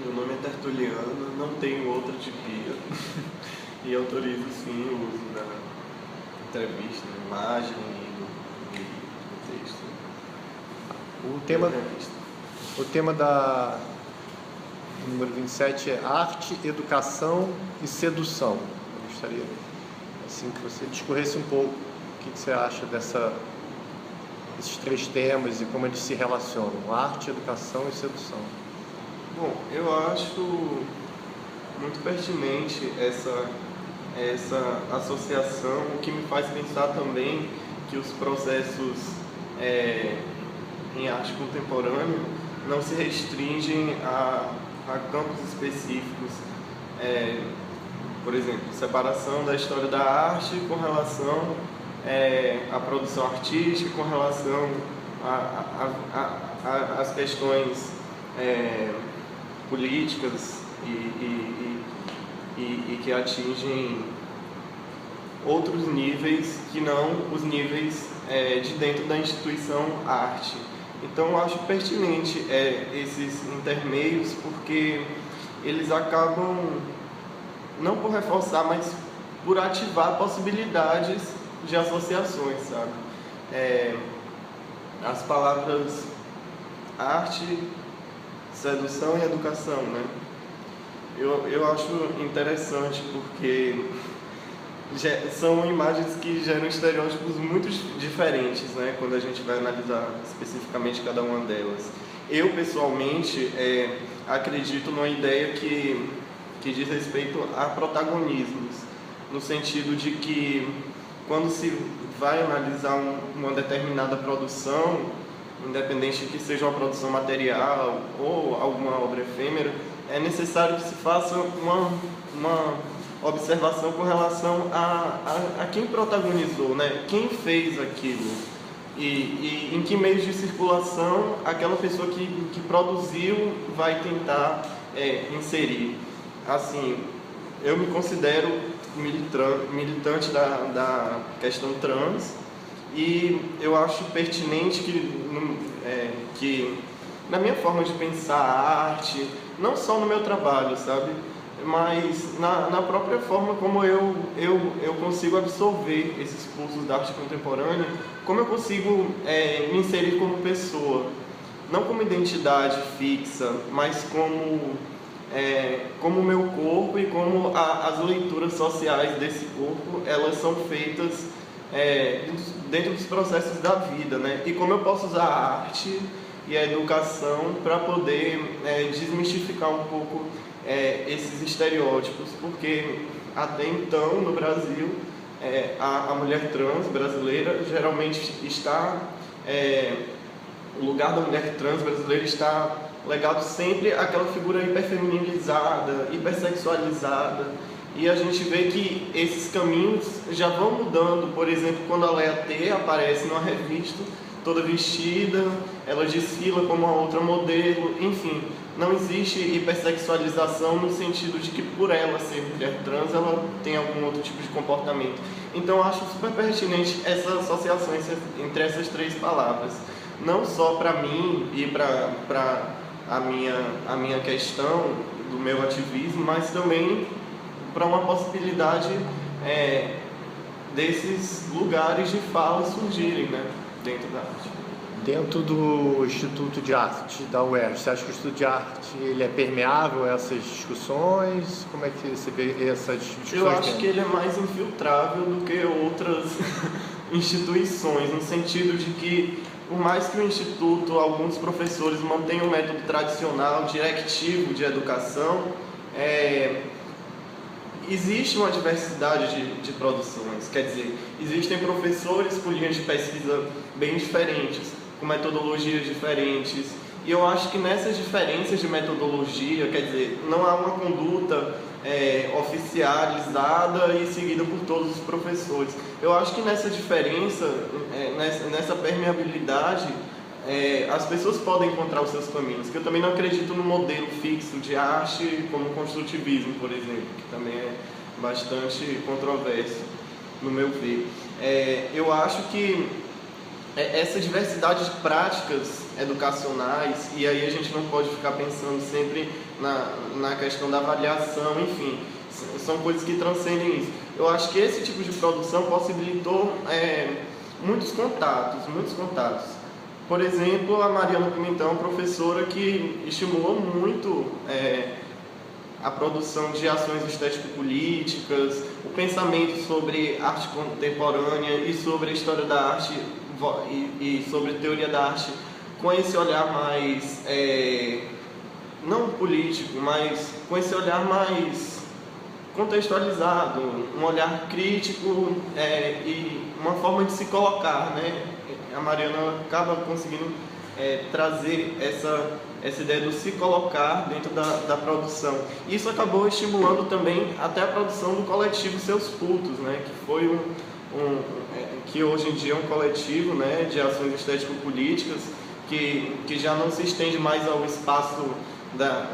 Meu nome é Tertuliano, não tenho outra tipia e autorizo sim o uso da entrevista, da imagem e do texto. O tema da número 27 é arte, educação e sedução. Eu gostaria assim, que você discorresse um pouco o que você acha desses três temas e como eles se relacionam: arte, educação e sedução. Bom, eu acho muito pertinente essa associação, o que me faz pensar também que os processos em arte contemporânea não se restringem a campos específicos. Por exemplo, separação da história da arte com relação à produção artística, com relação às questões políticas e que atingem outros níveis que não os níveis de dentro da instituição arte. Então eu acho pertinente esses intermeios, porque eles acabam, não por reforçar, mas por ativar possibilidades de associações, sabe? As palavras arte, sedução e educação, né? Eu acho interessante porque são imagens que geram estereótipos muito diferentes, né? Quando a gente vai analisar especificamente cada uma delas. Eu, pessoalmente, acredito numa ideia que diz respeito a protagonismos, no sentido de que quando se vai analisar uma determinada produção, independente que seja uma produção material ou alguma obra efêmera, é necessário que se faça uma observação com relação a quem protagonizou, né? Quem fez aquilo e em que meios de circulação aquela pessoa que produziu vai tentar inserir. Assim, eu me considero militante da questão trans, e eu acho pertinente que na minha forma de pensar a arte, não só no meu trabalho, sabe, mas na própria forma como eu consigo absorver esses cursos da arte contemporânea, como eu consigo me inserir como pessoa, não como identidade fixa, mas como o meu corpo e como as leituras sociais desse corpo, elas são feitas dentro dos processos da vida, né? E como eu posso usar a arte e a educação para poder desmistificar um pouco esses estereótipos, porque até então no Brasil a mulher trans brasileira geralmente está o lugar da mulher trans brasileira está legado sempre àquela figura hiperfeminilizada, hipersexualizada, e a gente vê que esses caminhos já vão mudando. Por exemplo, quando a Leia T aparece numa revista toda vestida, ela desfila como uma outra modelo, enfim, não existe hipersexualização no sentido de que por ela ser mulher trans, ela tem algum outro tipo de comportamento. Então eu acho super pertinente essa associação entre essas três palavras, não só para mim e para a minha questão do meu ativismo, mas também para uma possibilidade desses lugares de fala surgirem, né, dentro da arte. Dentro do Instituto de Arte da UERJ, você acha que o Instituto de Arte ele é permeável a essas discussões? Como é que você vê essas discussões? Eu acho que ele é mais infiltrável do que outras instituições, no sentido de que, por mais que o Instituto, alguns professores mantenham o método tradicional, diretivo de educação, existe uma diversidade de produções. Quer dizer, existem professores com linhas de pesquisa bem diferentes, com metodologias diferentes, e eu acho que nessas diferenças de metodologia, quer dizer, não há uma conduta oficializada e seguida por todos os professores. Eu acho que nessa diferença, nessa permeabilidade, as pessoas podem encontrar os seus caminhos, que eu também não acredito no modelo fixo de arte como o construtivismo, por exemplo, que também é bastante controverso, no meu ver. Eu acho que essa diversidade de práticas educacionais, e aí a gente não pode ficar pensando sempre na questão da avaliação, enfim, são coisas que transcendem isso. Eu acho que esse tipo de produção possibilitou muitos contatos. Por exemplo, a Mariana Pimentão, professora que estimulou muito a produção de ações estético-políticas, o pensamento sobre arte contemporânea e sobre a história da arte e sobre teoria da arte com esse olhar mais, não político, mas com esse olhar mais contextualizado, um olhar crítico e uma forma de se colocar, né? A Mariana acaba conseguindo trazer essa ideia do se colocar dentro da produção. Isso acabou estimulando também até a produção do coletivo Seus Cultos, né? Que foi que hoje em dia é um coletivo, né, de ações estético-políticas que já não se estende mais ao espaço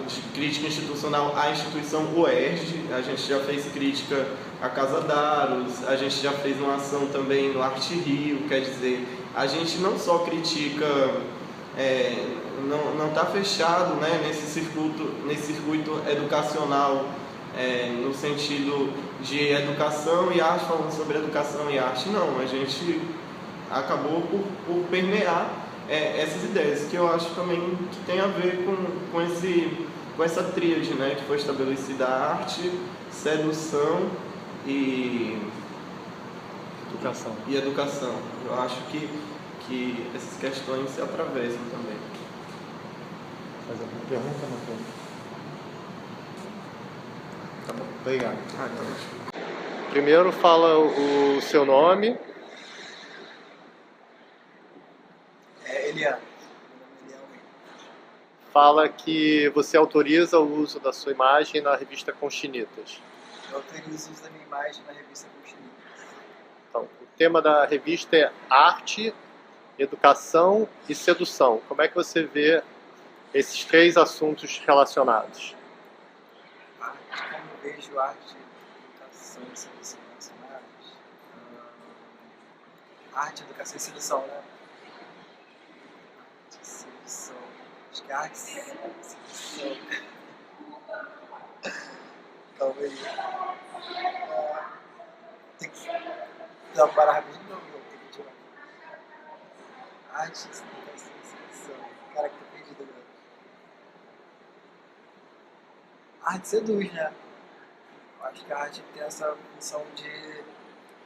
de crítica institucional à instituição UERJ. A gente já fez crítica à Casa Daros, a gente já fez uma ação também no Arte Rio, quer dizer, a gente não só critica, não está fechado, né, nesse circuito educacional, no sentido de educação e arte, falando sobre educação e arte, não, a gente acabou por permear essas ideias, que eu acho também que tem a ver com essa tríade, né, que foi estabelecida: arte, sedução e educação. Eu acho que essas questões se atravessam também. Faz alguma pergunta, Matheus? Tá bom, obrigado. Tá. Primeiro fala o seu nome. Eliane. Fala que você autoriza o uso da sua imagem na revista Conchinitas. Eu autorizo o uso da minha imagem na revista Conchinitas. Então, o tema da revista é arte, educação e sedução. Como é que você vê esses três assuntos relacionados? Arte, como eu vejo arte, educação e sedução relacionados? Arte, educação e sedução, né? Arte, sedução. Acho que arte, sedução. Calma aí. Tem que dar uma parada rapidinho, não, meu. Tem que tirar. Arte, educação e sedução. Cara, que tá perdido agora. A arte seduz, né? Eu acho que a arte tem essa função de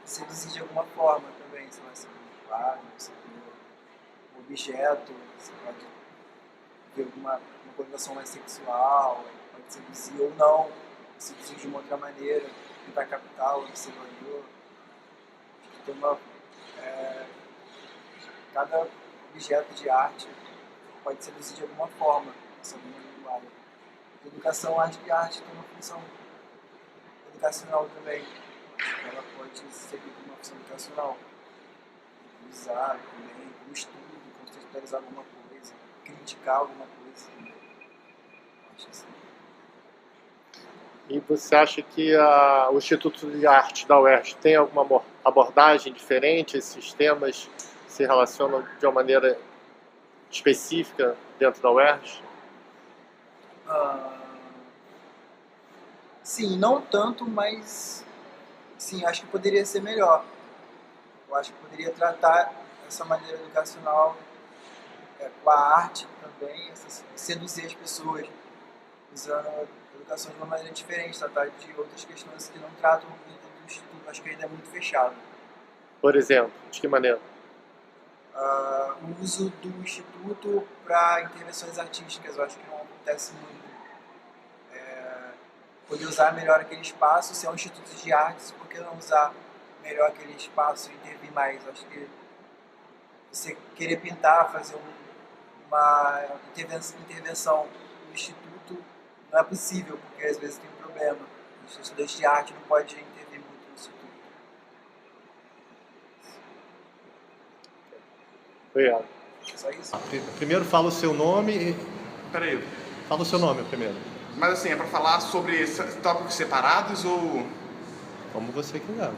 seduzir de alguma forma também. Sei lá, você vê um quadro, você vê um objeto, você pode ver uma conotação mais sexual, pode seduzir ou não, seduzir de uma outra maneira, tentar captar o observador. Acho que tem cada objeto de arte pode seduzir de alguma forma, essa minha linguagem. Educação, acho que a arte tem uma função educacional também. Ela pode servir como uma função educacional. Usar também como estudo, contextualizar alguma coisa, criticar alguma coisa. Acho assim. E você acha que o Instituto de Arte da UERJ tem alguma abordagem diferente? Esses temas se relacionam de uma maneira específica dentro da UERJ? Sim, não tanto, mas sim, acho que poderia ser melhor. Eu acho que poderia tratar essa maneira educacional com a arte também, seduzir as pessoas, usando a educação de uma maneira diferente, tratar de outras questões que não tratam dentro do Instituto. Acho que ainda é muito fechado. Por exemplo, de que maneira? O uso do Instituto para intervenções artísticas, eu acho que não acontece muito. Poder usar melhor aquele espaço, se é um instituto de artes, por que não usar melhor aquele espaço e intervir mais? Eu acho que você querer pintar, fazer uma intervenção no instituto não é possível, porque às vezes tem um problema. O estudante de arte não pode intervir muito no instituto. Obrigado. Só isso? Primeiro fala o seu nome. Peraí, Fala o seu nome primeiro. mas assim, é pra falar sobre tópicos separados ou... Como você quiser.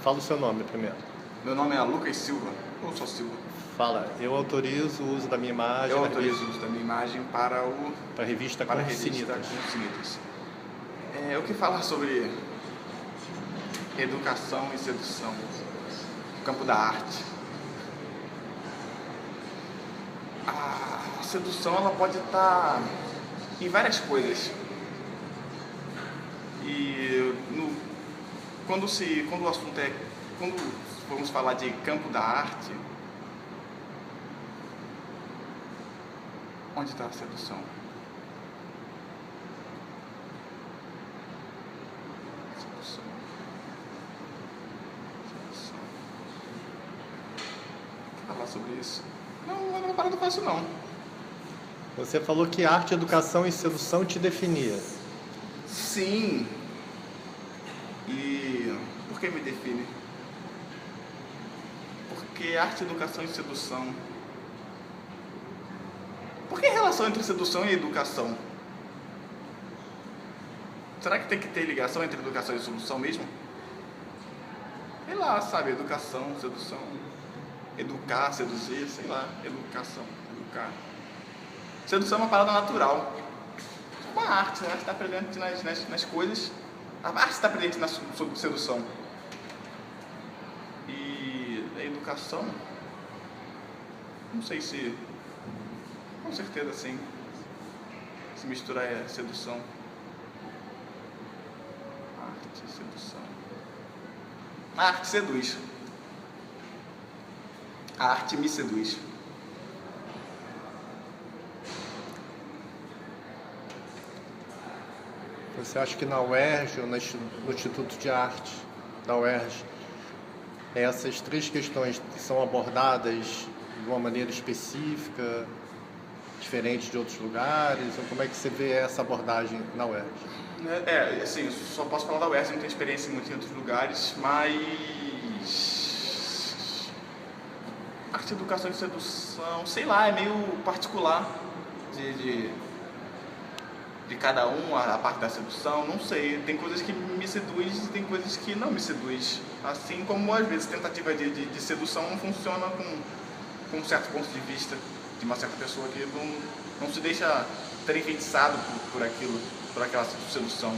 Fala o seu nome primeiro. Meu nome é Lucas Silva, ou só Silva. Fala, eu autorizo o uso da minha imagem. Eu autorizo o uso da minha imagem para a revista Conscinitas. O que falar sobre educação e sedução no campo da arte? A sedução ela pode estar em várias coisas. E quando o assunto é, quando vamos falar de campo da arte, onde está a sedução? Sedução. Falar sobre isso? Não é uma parada fácil não. Você falou que arte, educação e sedução te definia. Sim. E por que me define? Porque arte, educação e sedução. Por que a relação entre sedução e educação? Será que tem que ter ligação entre educação e sedução mesmo? Sei lá, sabe, educação, sedução. Educar, seduzir, sei lá, educação, educar. Sedução é uma parada natural. É uma arte, né? A arte está presente nas coisas. A arte está presente na sedução. E a educação, não sei se, com certeza sim, se misturar é sedução. Arte e sedução. A arte seduz. A arte me seduz. Você acha que na UERJ ou no Instituto de Arte da UERJ, essas três questões são abordadas de uma maneira específica, diferente de outros lugares? Ou como é que você vê essa abordagem na UERJ? Assim, só posso falar da UERJ, não tenho experiência muito em outros lugares, mas arte, educação e sedução, sei lá, é meio particular de cada um, a parte da sedução, não sei. Tem coisas que me seduz e tem coisas que não me seduz. Assim como às vezes tentativa de sedução não funciona com um certo ponto de vista de uma certa pessoa que não se deixa ter enfeitiçado por aquilo, por aquela sedução.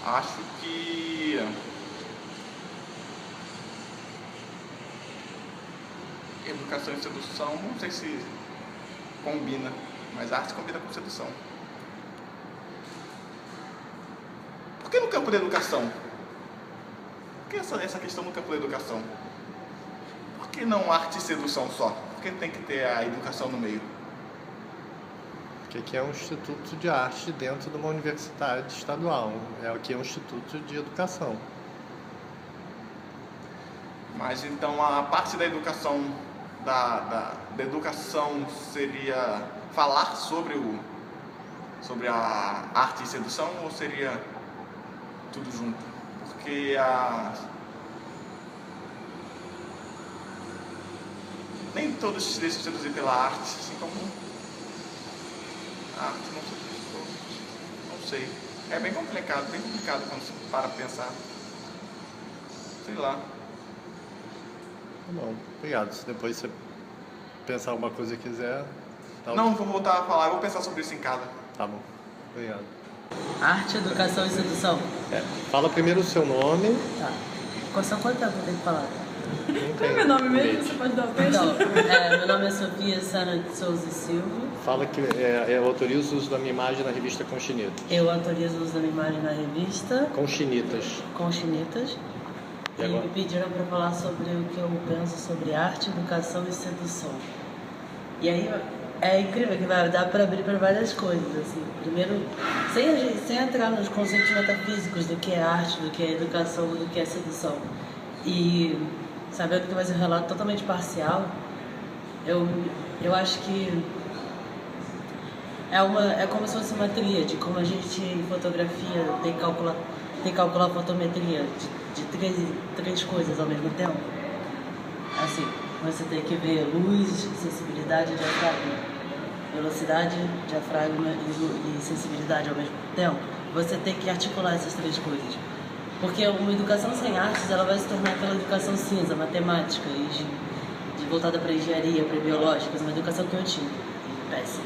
Acho que educação e sedução, não sei se combina, mas arte combina com sedução. Por que no campo da educação? Por que essa questão no campo da educação? Por que não arte e sedução só? Por que tem que ter a educação no meio? Porque aqui é um instituto de arte dentro de uma universidade estadual. Aqui é um instituto de educação. Mas então a parte da educação, da educação seria falar sobre a arte e sedução, ou seria tudo junto? Porque nem todos se deixam seduzir pela arte, assim como a arte não seduz todos. Não sei. É bem complicado quando se para pensar. Sei lá. Tá bom, obrigado. Se depois você pensar alguma coisa e quiser... Não, vou voltar a falar, eu vou pensar sobre isso em casa. Tá bom, obrigado. Arte, educação e sedução. Fala primeiro o seu nome. Tá. Quanto tempo eu tenho que falar? Qual é meu nome mesmo? Você pode dar o beijo? Então, meu nome é Sofia Sara de Souza e Silva. Fala que eu autorizo o uso da minha imagem na revista Conscinitas. Eu autorizo o uso da minha imagem na revista Conscinitas. E me pediram para falar sobre o que eu penso sobre arte, educação e sedução. E aí é incrível que vai dar para abrir para várias coisas, assim. Primeiro, sem entrar nos conceitos metafísicos do que é arte, do que é educação, do que é sedução. E sabendo que vai ser um relato totalmente parcial, eu acho que é como se fosse uma tríade, como a gente em fotografia tem que calcular a fotometria de três coisas ao mesmo tempo. Assim, você tem que ver luz, sensibilidade e diafragma. Velocidade, diafragma e sensibilidade ao mesmo tempo. Você tem que articular essas três coisas. Porque uma educação sem artes, ela vai se tornar aquela educação cinza, matemática, e voltada para engenharia, para biológicas, uma educação que eu tive, péssima.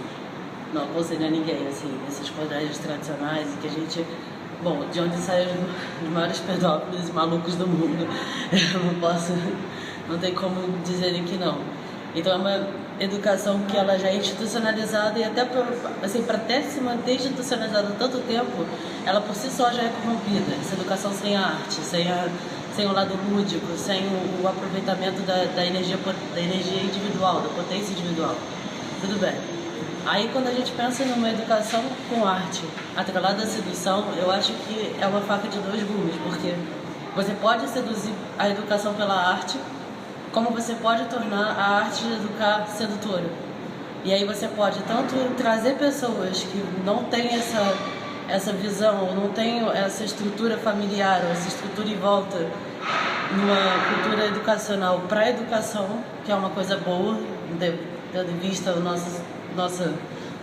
Não aconselho a ninguém, assim, esses colégios tradicionais e que a gente... Bom, de onde saem os maiores pedófilos e malucos do mundo, eu não posso... Não tem como dizerem que não. Então é uma educação que ela já é institucionalizada e até para ter se manter institucionalizada há tanto tempo, ela por si só já é corrompida. Essa educação sem a arte, sem o lado lúdico, sem o aproveitamento da energia individual, da potência individual. Tudo bem. Aí quando a gente pensa numa educação com arte, atrelada à sedução, eu acho que é uma faca de dois gumes, porque você pode seduzir a educação pela arte, como você pode tornar a arte de educar sedutora. E aí você pode tanto trazer pessoas que não têm essa visão, ou não têm essa estrutura familiar, ou essa estrutura em volta, numa cultura educacional para a educação, que é uma coisa boa, tendo em vista a nossa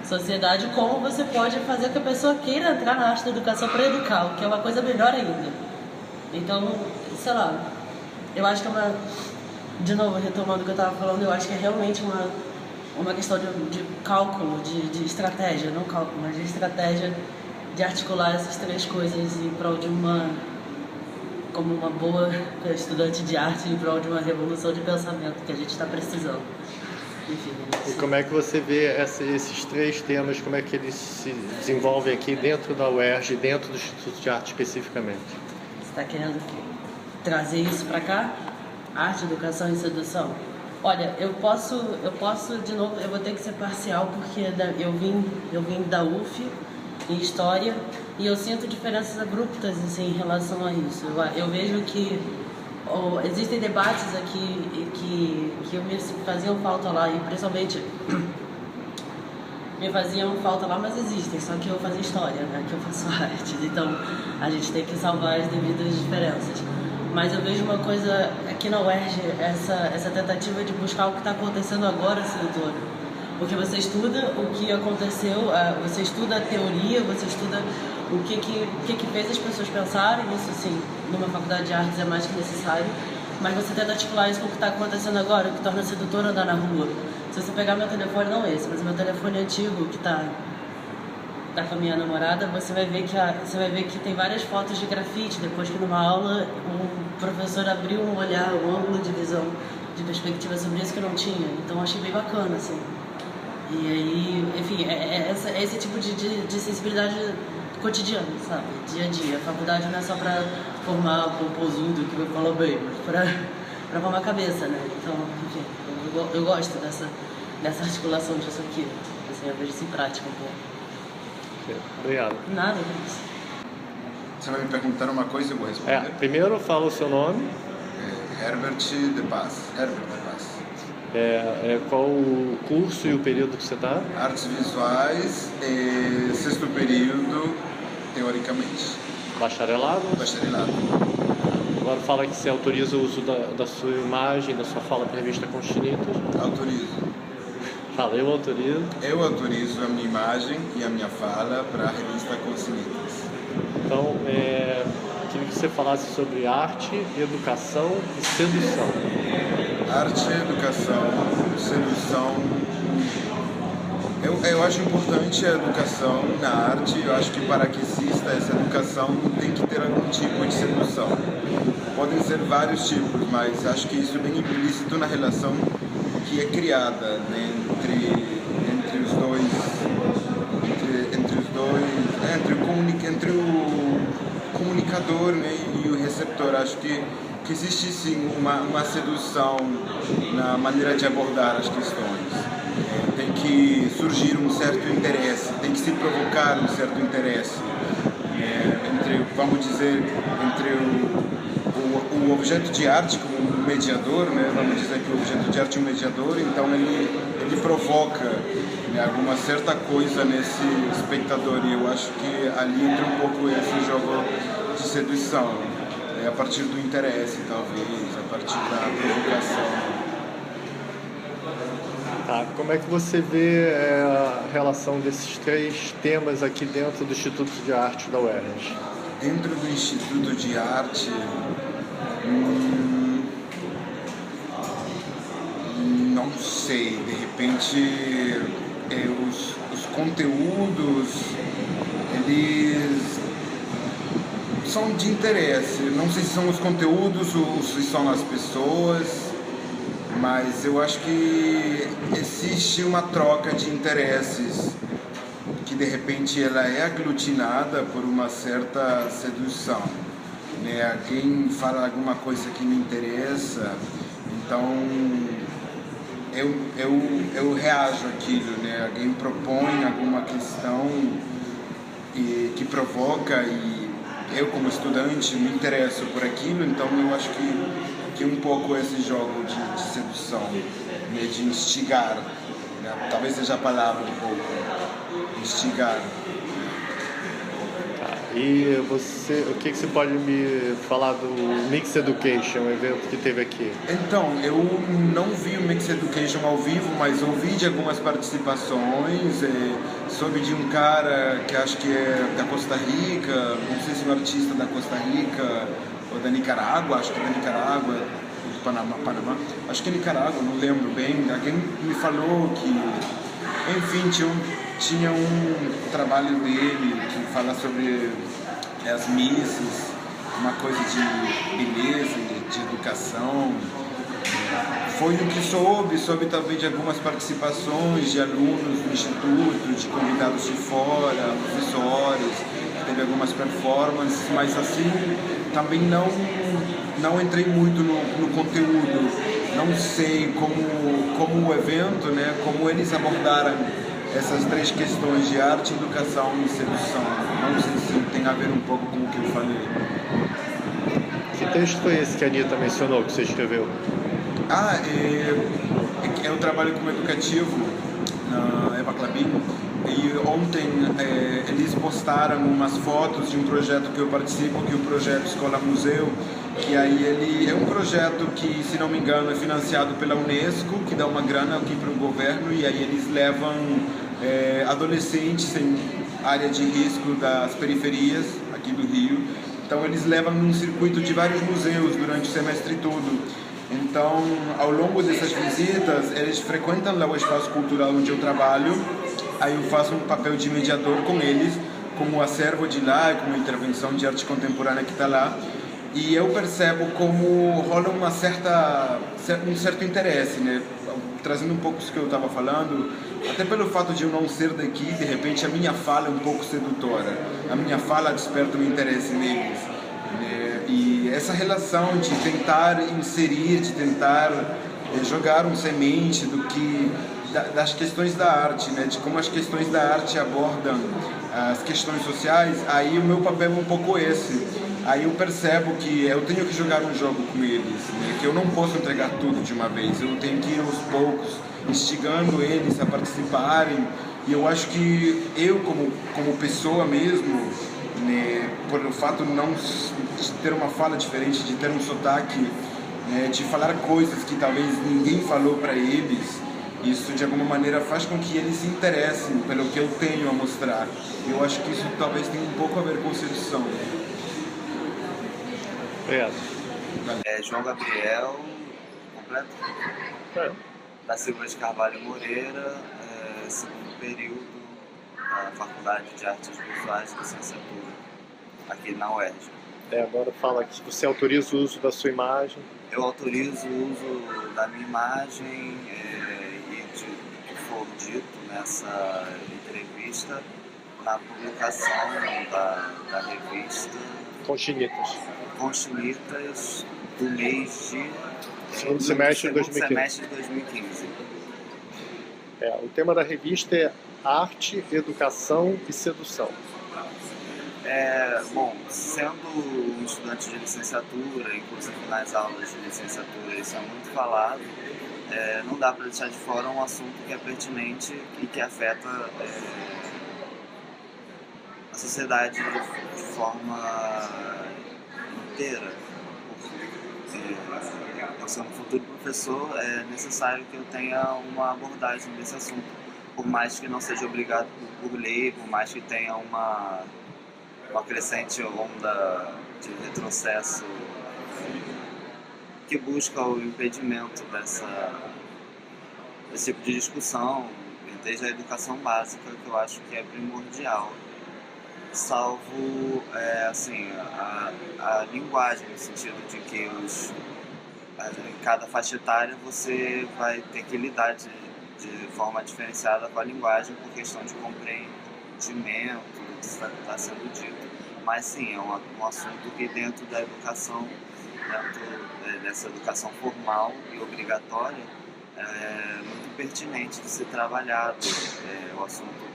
sociedade, como você pode fazer que a pessoa queira entrar na arte da educação para educar, o que é uma coisa melhor ainda. Então, sei lá, eu acho que é uma... De novo, retomando o que eu estava falando, eu acho que é realmente uma questão de cálculo, de estratégia, não cálculo, mas de estratégia de articular essas três coisas em prol de como uma boa estudante de arte, em prol de uma revolução de pensamento que a gente está precisando. Enfim, e como é que você vê esses três temas, como é que eles se desenvolvem aqui dentro da UERJ, dentro do Instituto de Arte especificamente? Você está querendo trazer isso para cá? Arte, educação e sedução. Olha, eu posso, de novo, eu vou ter que ser parcial, porque eu vim da UF, em História, e eu sinto diferenças abruptas, assim, em relação a isso. Eu vejo que existem debates aqui que me faziam falta lá, e principalmente me faziam falta lá, mas existem, só que eu fazia História, né, que eu faço artes, então a gente tem que salvar as devidas diferenças. Mas eu vejo uma coisa aqui na UERJ, essa tentativa de buscar o que está acontecendo agora, sedutora. Porque você estuda o que aconteceu, você estuda a teoria, você estuda o que fez as pessoas pensarem, isso sim, numa faculdade de artes é mais que necessário, mas você tenta articular isso com o que está acontecendo agora, o que torna sedutor andar na rua. Se você pegar meu telefone, não esse, mas meu telefone antigo, que tá com a minha namorada, você vai ver que tem várias fotos de grafite, depois que numa aula o professor abriu um olhar, um ângulo de visão, de perspectiva sobre isso que eu não tinha. Então eu achei bem bacana, assim. E aí, enfim, é esse tipo de sensibilidade cotidiana, sabe? Dia a dia. A faculdade não é só pra formar o popozudo que fala bem, mas pra formar a cabeça, né? Então, enfim, eu gosto dessa articulação disso aqui. Assim, eu vejo isso em prática um pouco. Obrigado. Nada disso. Você vai me perguntar uma coisa e eu vou responder? Primeiro fala o seu nome. Herbert de Paz. Herbert de Paz. Qual o curso e o período que você está? Artes visuais, sexto período, teoricamente. Bacharelado? Bacharelado. Agora fala que você autoriza o uso da sua imagem, da sua fala para a revista Constinitas. Autorizo. Fala, eu autorizo. Eu autorizo a minha imagem e a minha fala para a revista Constinitas. Então, queria que você falasse sobre arte, educação e sedução. Arte, educação, sedução. Eu acho importante a educação na arte. Eu acho que para que exista essa educação tem que ter algum tipo de sedução. Podem ser vários tipos, mas acho que isso é bem implícito na relação que é criada, né, entre os dois, entre o comunicador, né, e o receptor. Acho que existe sim uma sedução na maneira de abordar as questões. Tem que surgir um certo interesse, tem que se provocar um certo interesse entre o objeto de arte como um mediador, né? Vamos dizer que o objeto de arte é um mediador, então ele provoca, né, alguma certa coisa nesse espectador, e eu acho que ali entra um pouco esse jogo de sedução, a partir do interesse, talvez, a partir da provocação. Tá, como é que você vê a relação desses três temas aqui dentro do Instituto de Arte da UERJ? dentro do Instituto de Arte, não sei, de repente os conteúdos, eles são de interesse. Não sei se são os conteúdos ou se são as pessoas, mas eu acho que existe uma troca de interesses que de repente ela é aglutinada por uma certa sedução, né? Alguém fala alguma coisa que me interessa, então eu reajo àquilo, né? Alguém propõe alguma questão que provoca e eu como estudante me interesso por aquilo, então eu acho que um pouco esse jogo de sedução, né? De instigar, né? Talvez seja a palavra um pouco, instigar. E você, o que você pode me falar do Mix Education, o evento que teve aqui? Então, eu não vi o Mix Education ao vivo, mas ouvi de algumas participações, soube de um cara que acho que é da Costa Rica, não sei se é um artista da Costa Rica ou da Nicarágua, acho que é da Nicarágua, do Panamá, acho que é Nicarágua, não lembro bem. Alguém me falou que, enfim, tinha um trabalho dele que fala sobre as missas, uma coisa de beleza, de educação. Foi o que soube também de algumas participações de alunos do Instituto, de convidados de fora, professores, que teve algumas performances, mas assim, também não entrei muito no conteúdo, não sei como o evento, né, como eles abordaram essas três questões de arte, educação e sedução. Não sei se tem a ver um pouco com o que eu falei. Que texto foi esse que a Anitta mencionou, que você escreveu? Eu trabalho como educativo na Eva Clabin e ontem eles postaram umas fotos de um projeto que eu participo, que é o projeto Escola Museu, que aí ele é um projeto que, se não me engano, é financiado pela Unesco, que dá uma grana aqui para o governo, e aí eles levam adolescentes em área de risco das periferias aqui do Rio. Então eles levam num circuito de vários museus durante o semestre todo. Então, ao longo dessas visitas, eles frequentam lá o espaço cultural onde eu trabalho. Aí eu faço um papel de mediador com eles, com o acervo de lá, com a intervenção de arte contemporânea que está lá. E eu percebo como rola um certo interesse, né? Trazendo um pouco isso que eu estava falando, até pelo fato de eu não ser daqui, de repente a minha fala é um pouco sedutora, a minha fala desperta um interesse neles, né? E essa relação de tentar inserir, de tentar jogar um semente das questões da arte, né? De como as questões da arte abordam as questões sociais, aí o meu papel é um pouco esse. Aí eu percebo que eu tenho que jogar um jogo com eles, né? Que eu não posso entregar tudo de uma vez, eu tenho que ir aos poucos, instigando eles a participarem. E eu acho que eu, como pessoa mesmo, né, por o fato de ter uma fala diferente, de ter um sotaque, né, de falar coisas que talvez ninguém falou para eles, isso de alguma maneira faz com que eles se interessem pelo que eu tenho a mostrar. Eu acho que isso talvez tenha um pouco a ver com sedução. Obrigado. João Gabriel, completo? Da Silva de Carvalho Moreira, segundo período da Faculdade de Artes Visuais e Licenciatura, aqui na UERJ. Agora fala que você autoriza o uso da sua imagem. Eu autorizo o uso da minha imagem e do que for dito nessa entrevista na publicação da revista Conchinitas do mês de segundo semestre de 2015. O tema da revista é Arte, Educação e Sedução. Bom, sendo um estudante de licenciatura, inclusive nas aulas de licenciatura isso é muito falado, não dá para deixar de fora um assunto que é pertinente e que afeta a sociedade de forma inteira. Eu sendo um futuro professor, é necessário que eu tenha uma abordagem desse assunto, por mais que não seja obrigado por lei, por mais que tenha uma uma crescente onda de retrocesso que busca o impedimento desse tipo de discussão, desde a educação básica, que eu acho que é primordial, salvo assim, a linguagem, no sentido de que em cada faixa etária você vai ter que lidar de forma diferenciada com a linguagem por questão de compreendimento do que está sendo dito. Mas sim, é um assunto que dentro da educação, dessa educação formal e obrigatória, é muito pertinente de ser trabalhado. O assunto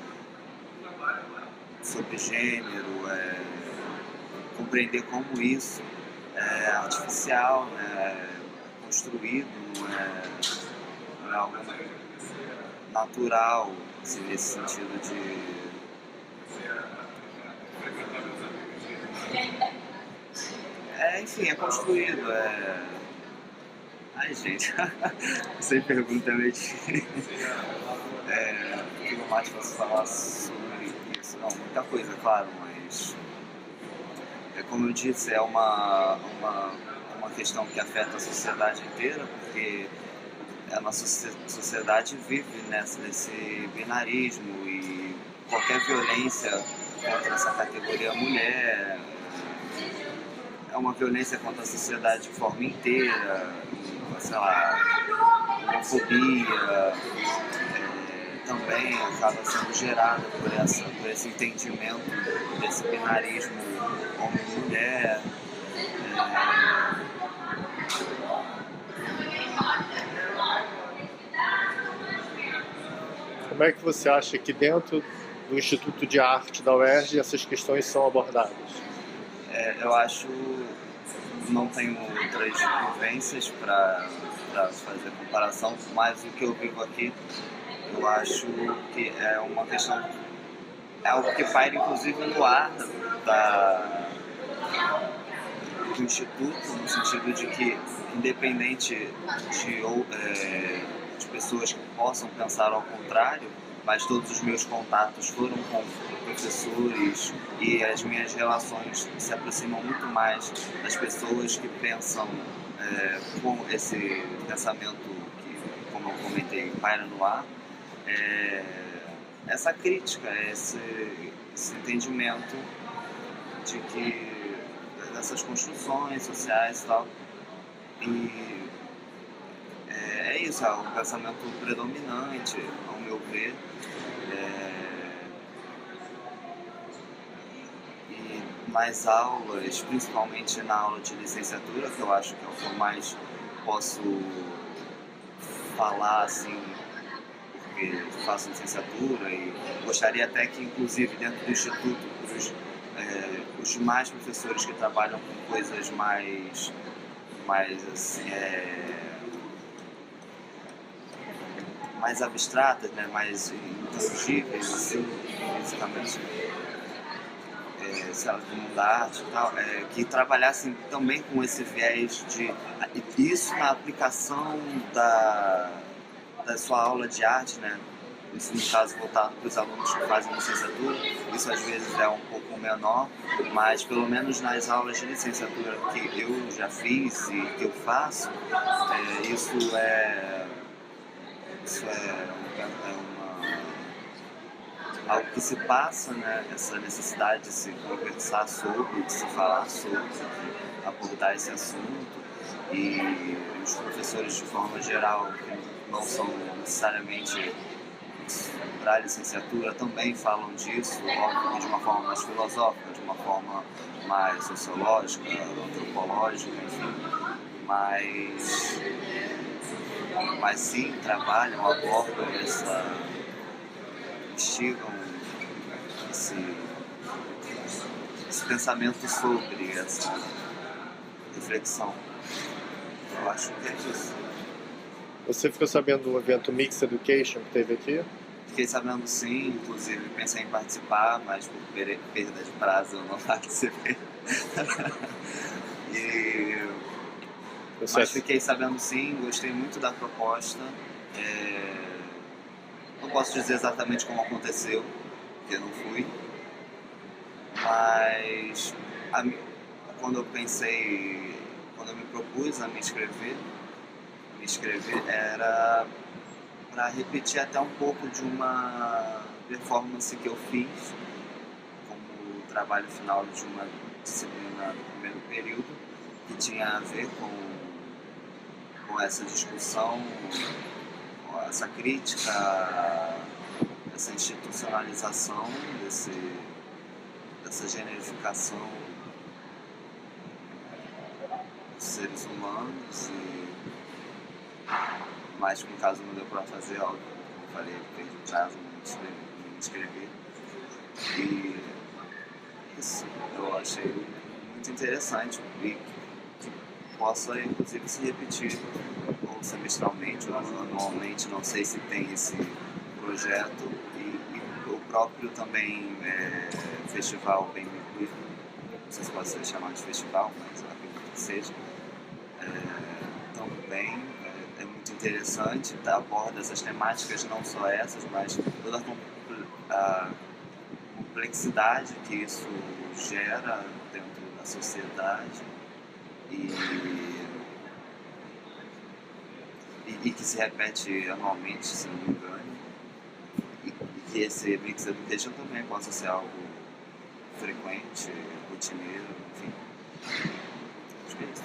sobre gênero, compreender como isso é artificial, né, construído, não é algo natural, assim, nesse sentido de... enfim, é construído, Ai, gente, sem pergunta é meio difícil. O que mais posso falar sobre isso? Não, muita coisa, claro, mas... como eu disse, é uma questão que afeta a sociedade inteira, porque a nossa sociedade vive nesse binarismo e qualquer violência contra essa categoria mulher é uma violência contra a sociedade de forma inteira, sei lá, homofobia também acaba sendo gerada por esse entendimento desse binarismo homem-mulher. Como é que você acha que dentro do Instituto de Arte da UERJ essas questões são abordadas? Eu acho, não tenho outras vivências para fazer comparação, mas o que eu vivo aqui, eu acho que é uma questão, é algo que paira inclusive no ar do Instituto, no sentido de que, independente de pessoas que possam pensar ao contrário, mas todos os meus contatos foram com professores e as minhas relações se aproximam muito mais das pessoas que pensam com esse pensamento que, como eu comentei, paira no ar, essa crítica, esse entendimento de que dessas construções sociais e tal, e é isso, é um pensamento predominante, ao meu ver, e nas aulas, principalmente na aula de licenciatura, que eu acho que é o que eu mais posso falar, assim, porque faço licenciatura e gostaria até que, inclusive, dentro do Instituto, os demais professores que trabalham com coisas mais assim, mais abstratas, né, mais intangíveis, assim, fisicamente, sei lá, do mundo da arte e tal, que trabalhassem também com esse viés de isso na aplicação da sua aula de arte, né? Isso, no caso, voltado para os alunos que fazem licenciatura. Isso às vezes é um pouco menor, mas pelo menos nas aulas de licenciatura que eu já fiz e que eu faço, isso é algo que se passa, né? Essa necessidade de se conversar sobre, de se falar sobre, abordar esse assunto, e os professores de forma geral, que não são necessariamente para a licenciatura, também falam disso, óbvio que de uma forma mais filosófica, de uma forma mais sociológica, antropológica, enfim, mas sim trabalham, abordam instigam esse pensamento sobre essa reflexão. Eu acho que é isso. Você ficou sabendo do evento Mixed Education que teve aqui? Fiquei sabendo, sim, inclusive pensei em participar, mas por perda de prazo eu não participei. Mas fiquei sabendo, sim, gostei muito da proposta. Não posso dizer exatamente como aconteceu, porque eu não fui, Mas quando eu me propus a me inscrever era para repetir até um pouco de uma performance que eu fiz como trabalho final de uma disciplina do primeiro período, que tinha a ver com essa discussão, com essa crítica, essa institucionalização dessa generificação dos seres humanos, mas que no caso não deu para fazer, óbvio, como eu falei, perdi o prazo, me inscrevi. E isso eu achei muito interessante e que possa inclusive se repetir ou semestralmente ou anualmente, não sei se tem esse projeto, e o próprio também festival Bem Me Cuido, não sei se pode ser chamado de festival, mas acredito que seja, também é muito interessante, aborda essas temáticas, não só essas, mas toda a complexidade que isso gera dentro da sociedade e que se repete anualmente, se não me engano, e que esse Mix Education também possa ser algo frequente, rotineiro, enfim. Acho que é isso.